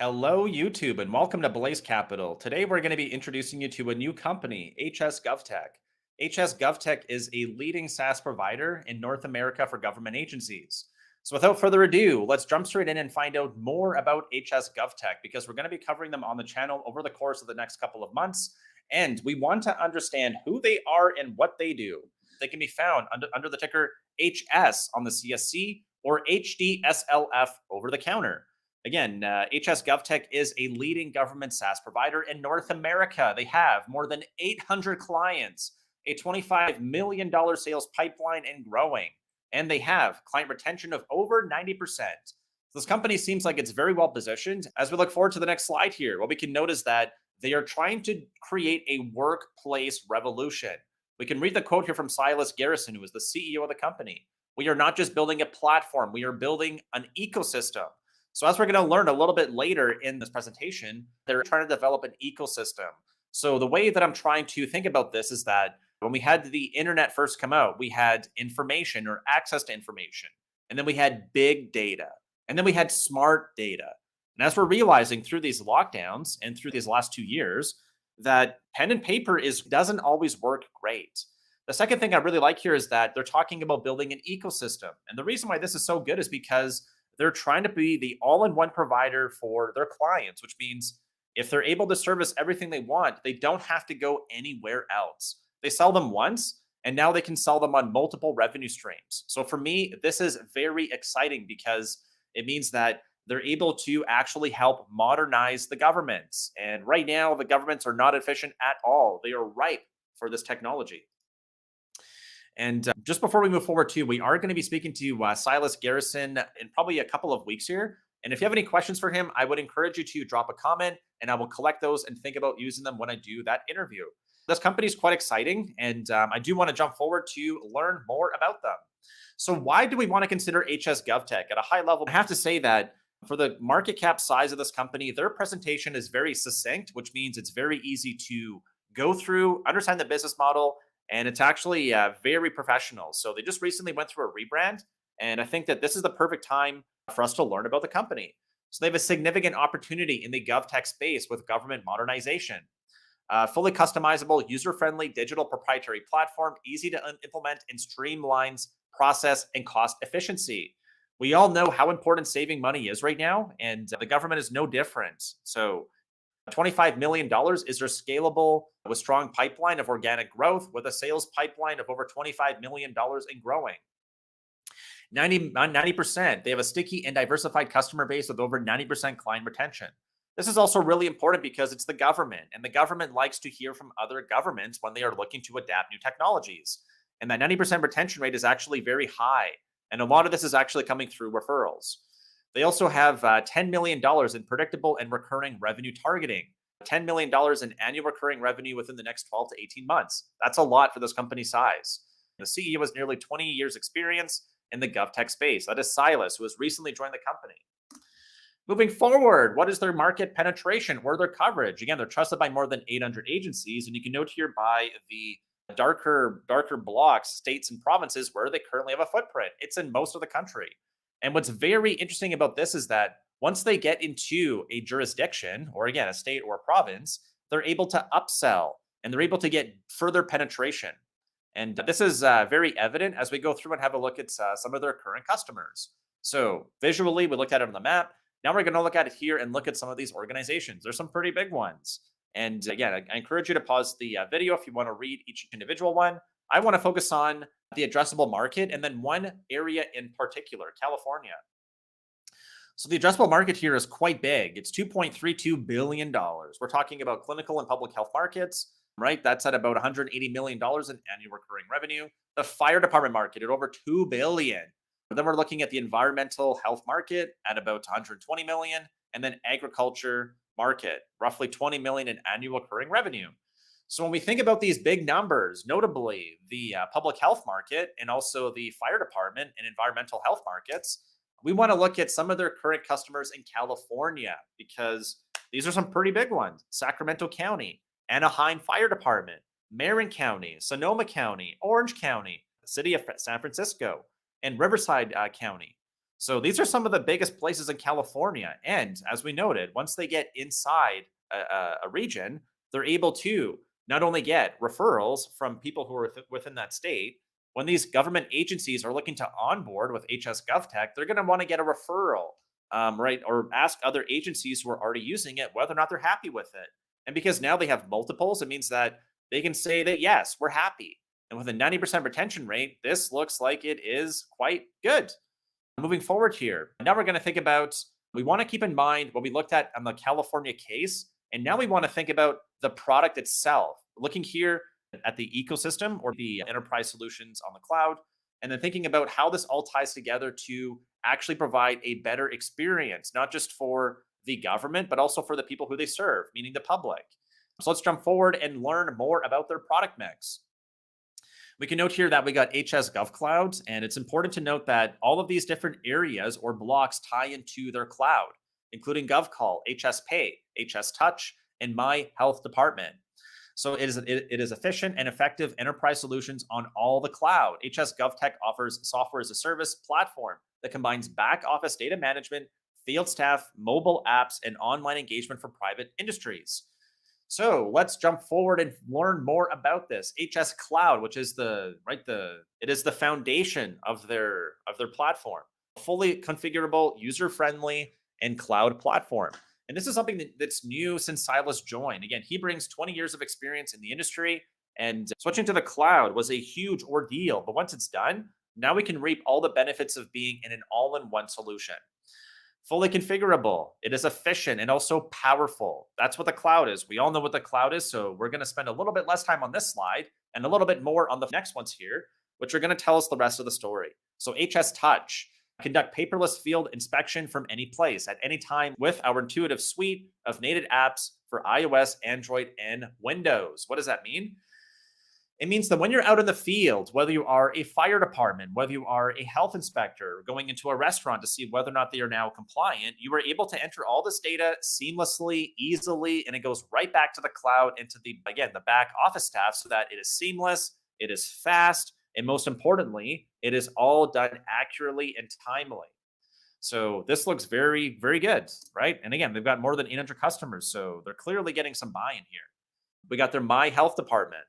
Hello, YouTube, and welcome to Blaze Capital. Today, we're going to be introducing you to a new company, Hs Gov Tech. Hs Gov Tech is a leading SaaS provider in North America for government agencies. So, without further ado, let's jump straight in and find out more about Hs Gov Tech because we're going to be covering them on the channel over the course of the next couple of months. And we want to understand who they are and what they do. They can be found under the ticker HS on the CSC or HDSLF over the counter. Again, Hs GovTech is a leading government SaaS provider in North America. They have more than 800 clients, a $25 million sales pipeline and growing, and they have client retention of over 90%. So this company seems like it's very well positioned. As we look forward to the next slide here, what we can notice that they are trying to create a workplace revolution. We can read the quote here from Silas Garrison, who is the CEO of the company. We are not just building a platform, we are building an ecosystem. So as we're going to learn a little bit later in this presentation, they're trying to develop an ecosystem. So the way that I'm trying to think about this is that when we had the internet first come out, we had information or access to information, and then we had big data, and then we had smart data. And as we're realizing through these lockdowns and through these last 2 years, that pen and paper doesn't always work great. The second thing I really like here is that they're talking about building an ecosystem. And the reason why this is so good is because they're trying to be the all-in-one provider for their clients, which means if they're able to service everything they want, they don't have to go anywhere else. They sell them once, and now they can sell them on multiple revenue streams. So for me, this is very exciting because it means that they're able to actually help modernize the governments. And right now, the governments are not efficient at all. They are ripe for this technology. And just before we move forward, too, we are going to be speaking to Silas Garrison in probably a couple of weeks here. And if you have any questions for him, I would encourage you to drop a comment and I will collect those and think about using them when I do that interview. This company is quite exciting, and I do want to jump forward to learn more about them. So, why do we want to consider Hs GovTech at a high level? I have to say that for the market cap size of this company, their presentation is very succinct, which means it's very easy to go through, understand the business model, and it's actually very professional. So they just recently went through a rebrand, and I think that this is the perfect time for us to learn about the company. So they have a significant opportunity in the GovTech space with government modernization. Fully customizable, user-friendly digital proprietary platform, easy to implement and streamlines process and cost efficiency. We all know how important saving money is right now, and the government is no different. So $25 million is their scalable with strong pipeline of organic growth with a sales pipeline of over $25 million and growing. 90%. They have a sticky and diversified customer base with over 90% client retention. This is also really important because it's the government, and the government likes to hear from other governments when they are looking to adapt new technologies. And that 90% retention rate is actually very high. And a lot of this is actually coming through referrals. They also have $10 million in predictable and recurring revenue targeting, $10 million in annual recurring revenue within the next 12 to 18 months. That's a lot for this company size. The CEO has nearly 20 years experience in the GovTech space. That is Silas, who has recently joined the company. Moving forward, what is their market penetration or their coverage? Again, they're trusted by more than 800 agencies, and you can note here by the darker blocks, states and provinces where they currently have a footprint. It's in most of the country. And what's very interesting about this is that once they get into a jurisdiction, or again, a state or a province, they're able to upsell and they're able to get further penetration. And this is very evident as we go through and have a look at some of their current customers. So visually, we looked at it on the map. Now we're going to look at it here and look at some of these organizations. There's some pretty big ones. And again, I encourage you to pause the video if you want to read each individual one. I want to focus on the addressable market and then one area in particular, California. So the addressable market here is quite big. It's $2.32 billion. We're talking about clinical and public health markets, right? That's at about $180 million in annual recurring revenue. The fire department market at over $2 billion. Then we're looking at the environmental health market at about $120 million, and then agriculture market, roughly $20 million in annual recurring revenue. So when we think about these big numbers, notably the public health market and also the fire department and environmental health markets, we want to look at some of their current customers in California because these are some pretty big ones. Sacramento County, Anaheim Fire Department, Marin County, Sonoma County, Orange County, the city of San Francisco, and Riverside County. So these are some of the biggest places in California. And as we noted, once they get inside a region, they're able to not only get referrals from people who are within that state. When these government agencies are looking to onboard with HS GovTech, they're going to want to get a referral, right? Or ask other agencies who are already using it whether or not they're happy with it. And because now they have multiples, it means that they can say that, yes, we're happy. And with a 90% retention rate, this looks like it is quite good. Moving forward here, now we're going to think about, we want to keep in mind what we looked at on the California case. And now we want to think about the product itself. Looking here at the ecosystem or the enterprise solutions on the cloud, and then thinking about how this all ties together to actually provide a better experience, not just for the government, but also for the people who they serve, meaning the public. So let's jump forward and learn more about their product mix. We can note here that we got HS Gov Cloud, and it's important to note that all of these different areas or blocks tie into their cloud, including GovCall, HS Pay, HS Touch, and My Health Department. So it is efficient and effective enterprise solutions on all the cloud. Hs Gov Tech offers software as a service platform that combines back office data management, field staff, mobile apps, and online engagement for private industries. So let's jump forward and learn more about this. HS Cloud, which is it is the foundation of their platform, fully configurable, user-friendly, and cloud platform. And this is something that's new since Silas joined. Again, he brings 20 years of experience in the industry, and switching to the cloud was a huge ordeal. But once it's done, now we can reap all the benefits of being in an all-in-one solution. Fully configurable, it is efficient and also powerful. That's what the cloud is. We all know what the cloud is, so we're going to spend a little bit less time on this slide and a little bit more on the next ones here, which are going to tell us the rest of the story. So HS Touch, conduct paperless field inspection from any place at any time with our intuitive suite of native apps for iOS, Android, and Windows. What does that mean? It means that when you're out in the field, whether you are a fire department, whether you are a health inspector, going into a restaurant to see whether or not they are now compliant, you are able to enter all this data seamlessly, easily, and it goes right back to the cloud into the back office staff so that it is seamless, it is fast, and most importantly, it is all done accurately and timely. So this looks very, very good, right? And again, they've got more than 800 customers, so they're clearly getting some buy-in here. We got their My Health Department,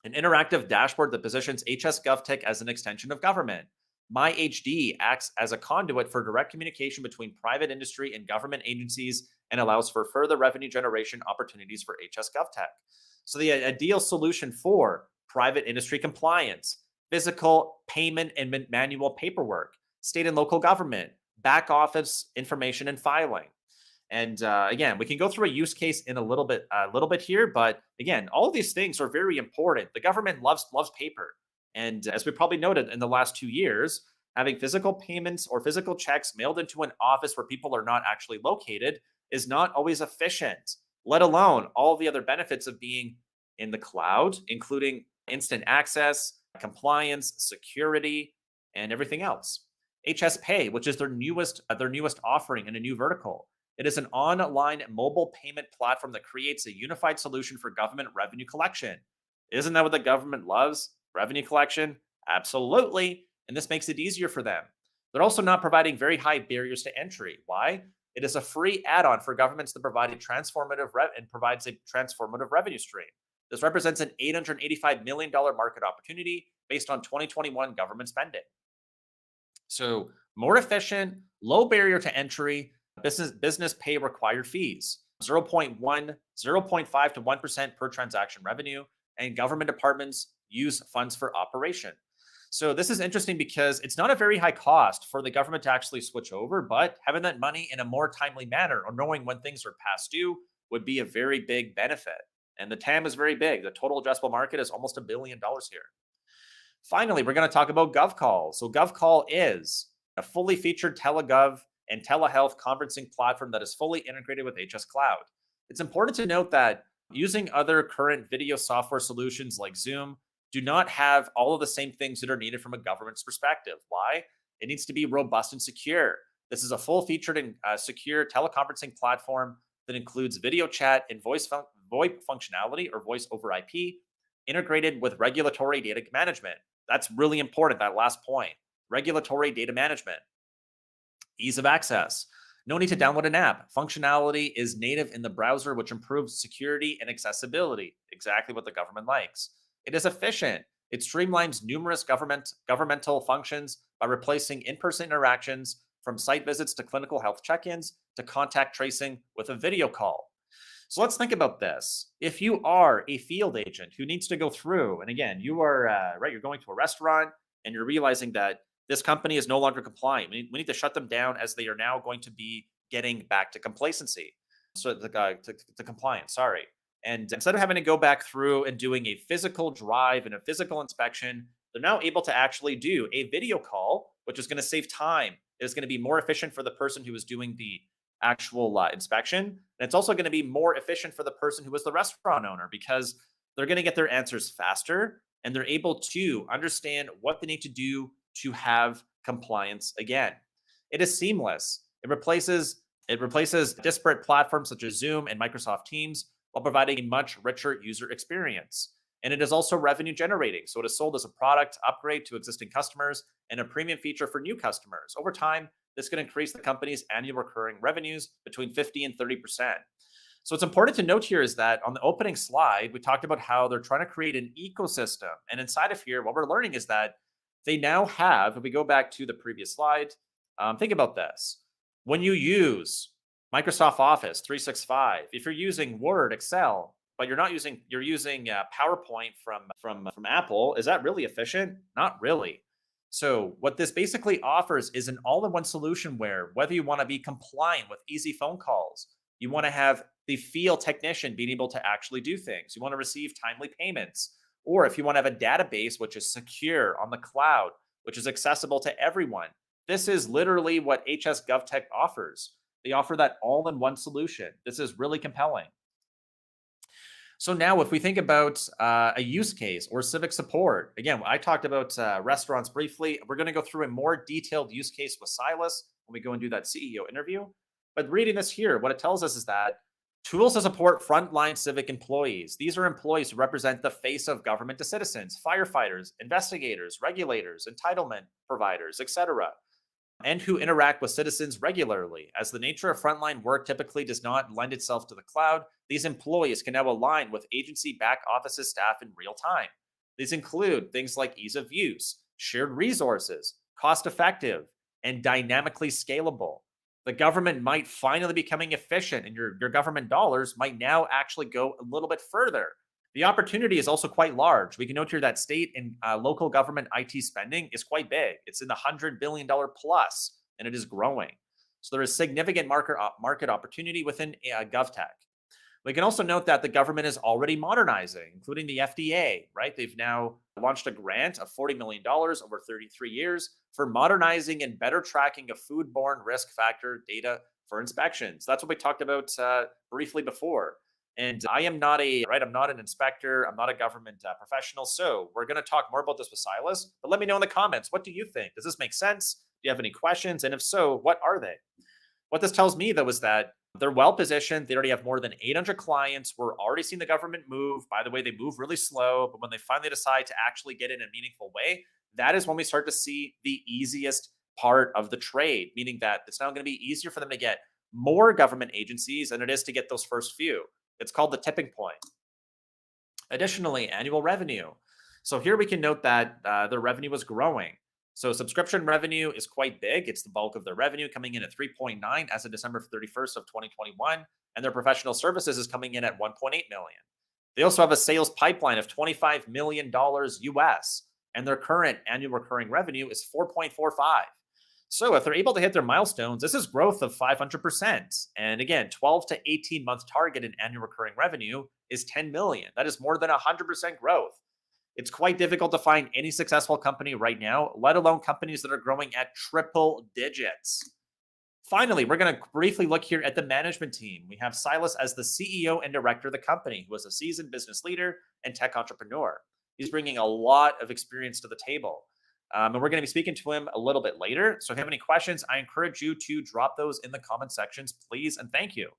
an interactive dashboard that positions Hs Gov Tech as an extension of government. MyHD acts as a conduit for direct communication between private industry and government agencies and allows for further revenue generation opportunities for Hs Gov Tech. So the ideal solution for private industry compliance, physical payment and manual paperwork, state and local government, back office information and filing. And again, we can go through a use case in a little bit here, but again, all of these things are very important. The government loves paper, and as we probably noted in the last 2 years, having physical payments or physical checks mailed into an office where people are not actually located is not always efficient. Let alone all the other benefits of being in the cloud, including instant access, compliance, security, and everything else. HS Pay, which is their newest offering in a new vertical. It is an online mobile payment platform that creates a unified solution for government revenue collection. Isn't that what the government loves? Revenue collection? Absolutely. And this makes it easier for them. They're also not providing very high barriers to entry. Why? It is a free add-on for governments that provides a transformative revenue stream. This represents an $885 million market opportunity based on 2021 government spending. So more efficient, low barrier to entry, business pay required fees, 0.5 to 1% per transaction revenue, and government departments use funds for operation. So this is interesting because it's not a very high cost for the government to actually switch over, but having that money in a more timely manner or knowing when things are past due would be a very big benefit. And the TAM is very big. The total addressable market is almost $1 billion here. Finally, we're going to talk about GovCall. So GovCall is a fully featured telegov and telehealth conferencing platform that is fully integrated with HS Cloud. It's important to note that using other current video software solutions like Zoom do not have all of the same things that are needed from a government's perspective. Why? It needs to be robust and secure. This is a full-featured and secure teleconferencing platform that includes video chat and VoIP functionality or voice over IP, integrated with regulatory data management. That's really important, that last point. Regulatory data management. Ease of access. No need to download an app. Functionality is native in the browser, which improves security and accessibility. Exactly what the government likes. It is efficient. It streamlines numerous governmental functions by replacing in-person interactions from site visits to clinical health check-ins to contact tracing with a video call. So let's think about this. If you are a field agent who needs to go through, and again, you are right, you're going to a restaurant and you're realizing that this company is no longer compliant. We need to shut them down as they are now going to be getting back to complacency. So to compliance, sorry. And instead of having to go back through and doing a physical drive and a physical inspection, they're now able to actually do a video call, which is going to save time. It's going to be more efficient for the person who is doing the actual inspection. And it's also going to be more efficient for the person who is the restaurant owner because they're going to get their answers faster and they're able to understand what they need to do to have compliance again. It is seamless. It replaces disparate platforms such as Zoom and Microsoft Teams while providing a much richer user experience. And it is also revenue generating. So it is sold as a product upgrade to existing customers and a premium feature for new customers. Over time, this can increase the company's annual recurring revenues between 50 and 30%. So what's important to note here is that on the opening slide, we talked about how they're trying to create an ecosystem. And inside of here, what we're learning is that they now have, if we go back to the previous slide, think about this. When you use Microsoft Office 365, if you're using Word, Excel, but you're using PowerPoint from Apple, is that really efficient? Not really. So what this basically offers is an all-in-one solution where whether you want to be compliant with easy phone calls, you want to have the field technician being able to actually do things, you want to receive timely payments, or if you want to have a database which is secure on the cloud, which is accessible to everyone. This is literally what Hs Gov Tech offers. They offer that all-in-one solution. This is really compelling. So now if we think about a use case or civic support, again, I talked about restaurants briefly. We're going to go through a more detailed use case with Silas when we go and do that CEO interview. But reading this here, what it tells us is that tools to support frontline civic employees. These are employees who represent the face of government to citizens, firefighters, investigators, regulators, entitlement providers, etc., and who interact with citizens regularly. As the nature of frontline work typically does not lend itself to the cloud, these employees can now align with agency back offices staff in real time. These include things like ease of use, shared resources, cost effective, and dynamically scalable. The government might finally be becoming efficient, and your government dollars might now actually go a little bit further. The opportunity is also quite large. We can note here that state and local government IT spending is quite big. It's in the $100 billion plus, and it is growing. So there is significant market opportunity within GovTech. We can also note that the government is already modernizing, including the FDA, right? They've now launched a grant of $40 million over 33 years for modernizing and better tracking of foodborne risk factor data for inspections. That's what we talked about briefly before. And I'm not an inspector. I'm not a government professional. So we're going to talk more about this with Silas, but let me know in the comments. What do you think? Does this make sense? Do you have any questions? And if so, what are they? What this tells me, though, is that they're well positioned. They already have more than 800 clients. We're already seeing the government move. By the way, they move really slow, but when they finally decide to actually get in a meaningful way, that is when we start to see the easiest part of the trade, meaning that it's now going to be easier for them to get more government agencies than it is to get those first few. It's called the tipping point. Additionally, annual revenue. So here we can note that their revenue was growing. So subscription revenue is quite big. It's the bulk of their revenue, coming in at 3.9 as of December 31st of 2021, and their professional services is coming in at 1.8 million. They also have a sales pipeline of $25 million US, and their current annual recurring revenue is 4.45. So if they're able to hit their milestones, this is growth of 500%. And again, 12 to 18 month target in annual recurring revenue is 10 million. That is more than 100% growth. It's quite difficult to find any successful company right now, let alone companies that are growing at triple digits. Finally, we're going to briefly look here at the management team. We have Silas as the CEO and director of the company, who is a seasoned business leader and tech entrepreneur. He's bringing a lot of experience to the table. And we're going to be speaking to him a little bit later. So if you have any questions, I encourage you to drop those in the comment sections, please, and thank you.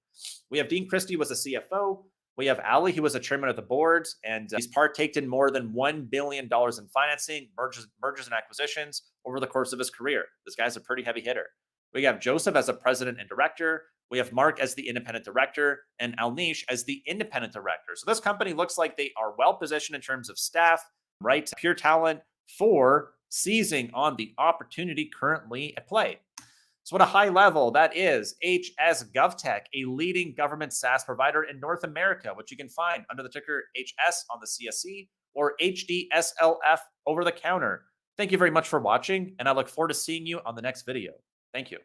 We have Dean Christie, who was the CFO. We have Ali, who was the chairman of the board, and he's partaken in more than $1 billion in financing, mergers and acquisitions over the course of his career. This guy's a pretty heavy hitter. We have Joseph as a president and director. We have Mark as the independent director and Alnish as the independent director. So this company looks like they are well positioned in terms of staff, right? Pure talent for seizing on the opportunity currently at play. So, at a high level, that is Hs Gov Tech, a leading government SaaS provider in North America, which you can find under the ticker HS on the CSE or HDSLF over the counter. Thank you very much for watching, and I look forward to seeing you on the next video. Thank you.